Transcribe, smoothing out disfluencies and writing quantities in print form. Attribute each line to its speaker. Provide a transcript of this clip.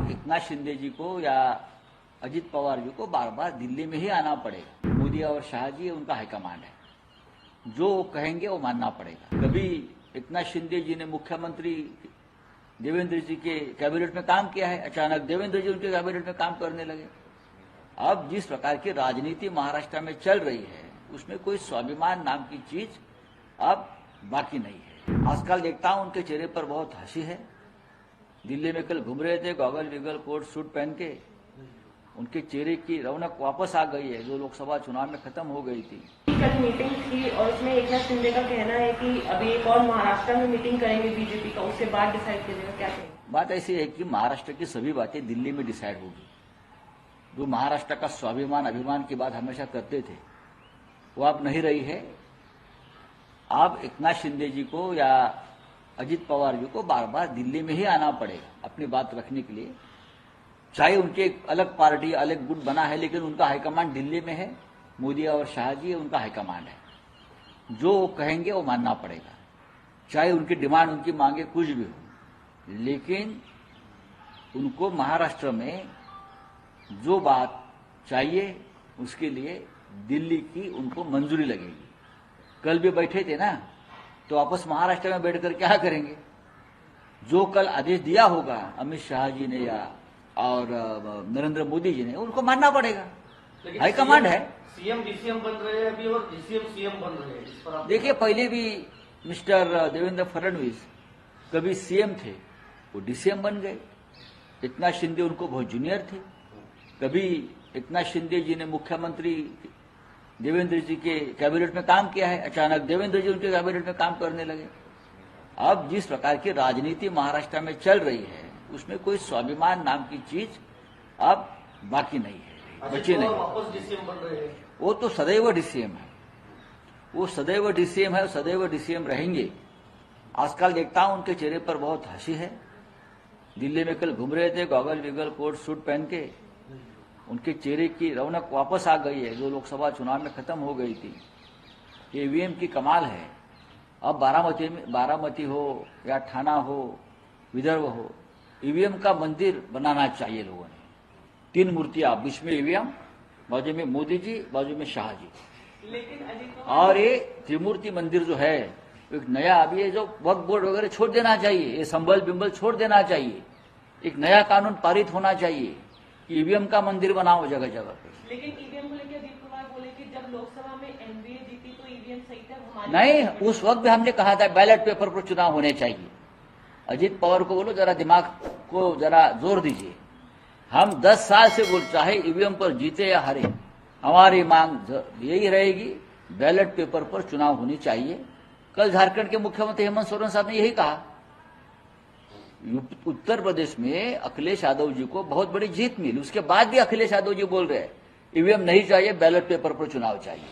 Speaker 1: अब एकनाथ शिंदे जी को या अजित पवार जी को बार बार दिल्ली में ही आना पड़ेगा। मोदी और शाह जी उनका हाईकमांड है, जो वो कहेंगे वो मानना पड़ेगा। कभी एकनाथ शिंदे जी ने मुख्यमंत्री देवेंद्र जी के कैबिनेट में काम किया है, अचानक देवेंद्र जी उनके कैबिनेट में काम करने लगे। अब जिस प्रकार की राजनीति महाराष्ट्र में चल रही है उसमें कोई स्वाभिमान नाम की चीज अब बाकी नहीं है। आजकल देखता हूं उनके चेहरे पर बहुत हंसी है। दिल्ली में कल घूम रहे थे गॉगल विगल कोट सूट पहन के, उनके चेहरे की रौनक वापस आ गई है जो लोकसभा चुनाव में खत्म हो गई थी।
Speaker 2: कल मीटिंग थी और उसमें एकनाथ शिंदे का कहना है कि अभी एक और महाराष्ट्र में मीटिंग करेंगे बीजेपी का, उसके बाद डिसाइड कीजिएगा। क्या कहेंगे?
Speaker 1: बात ऐसी है कि महाराष्ट्र की सभी बातें दिल्ली में डिसाइड होगी। जो महाराष्ट्र का स्वाभिमान अभिमान की बात हमेशा करते थे वो अब नहीं रही है। अब एकनाथ शिंदे जी को या अजित पवार जी को बार बार दिल्ली में ही आना पड़ेगा अपनी बात रखने के लिए। चाहे उनके एक अलग पार्टी अलग गुट बना है, लेकिन उनका हाईकमांड दिल्ली में है। मोदी और शाह जी उनका हाईकमांड है, जो वो कहेंगे वो मानना पड़ेगा। चाहे उनकी डिमांड उनकी मांगे कुछ भी हो, लेकिन उनको महाराष्ट्र में जो बात चाहिए उसके लिए दिल्ली की उनको मंजूरी लगेगी। कल भी बैठे थे ना, तो वापस महाराष्ट्र में बैठकर क्या करेंगे? जो कल आदेश दिया होगा अमित शाह जी ने या और नरेंद्र मोदी जी ने, उनको मानना पड़ेगा। हाईकमांड है।
Speaker 3: सीएम डीसीएम बन रहे हैं अभी और डीसीएम सीएम बन रहे हैं। इस पर आप
Speaker 1: देखिए, पहले भी मिस्टर देवेंद्र फडणवीस कभी सीएम थे, वो डीसीएम बन गए। एकनाथ शिंदे उनको बहुत जूनियर थे। कभी एकनाथ शिंदे जी ने मुख्यमंत्री देवेंद्र जी के कैबिनेट में काम किया है, अचानक देवेंद्र जी उनके कैबिनेट में काम करने लगे। अब जिस प्रकार की राजनीति महाराष्ट्र में चल रही है उसमें कोई स्वाभिमान नाम की चीज अब बाकी नहीं है, बची नहीं।
Speaker 3: वापस डीसीएम बन रहे हैं।
Speaker 1: वो तो सदैव डीसीएम है, वो सदैव डीसीएम है, सदैव डीसीएम रहेंगे। आजकल देखता हूं उनके चेहरे पर बहुत हंसी है। दिल्ली में कल घूम रहे थे गॉगल विगल कोट सूट पहन के, उनके चेहरे की रौनक वापस आ गई है जो लोकसभा चुनाव में खत्म हो गई थी। ईवीएम की कमाल है। अब बारामती हो या ठाना हो, विदर्भ हो, ईवीएम का मंदिर बनाना चाहिए लोगों ने। 3 मूर्तियां, बीच में ईवीएम, बाजू में मोदी जी, बाजू में शाह जी।
Speaker 2: लेकिन
Speaker 1: और ये त्रिमूर्ति मंदिर जो है एक नया, अभी ये जो वक्फ बोर्ड वगैरह छोड़ देना चाहिए, ये संबल बिंबल छोड़ देना चाहिए। एक नया कानून पारित होना चाहिए कि ईवीएम का मंदिर बनाओ जगह जगह पे।
Speaker 2: लेकिन ईवीएम को लेकर अजीत कुमार बोले कि जब लोकसभा में एनडीए जीती तो ईवीएम सही था, हमारे
Speaker 1: नहीं, उस वक्त भी हमने कहा था बैलेट पेपर पर चुनाव होने चाहिए। अजीत पवार को बोलो जरा दिमाग को जरा जोर दीजिए। हम 10 साल से बोल, चाहे ईवीएम पर जीते या हारे, हमारी मांग यही रहेगी, बैलेट पेपर पर चुनाव होनी चाहिए। कल झारखंड के मुख्यमंत्री हेमंत सोरेन साहब ने यही कहा। उत्तर प्रदेश में अखिलेश यादव जी को बहुत बड़ी जीत मिली, उसके बाद भी अखिलेश यादव जी बोल रहे हैं ईवीएम नहीं चाहिए, बैलेट पेपर पर चुनाव चाहिए।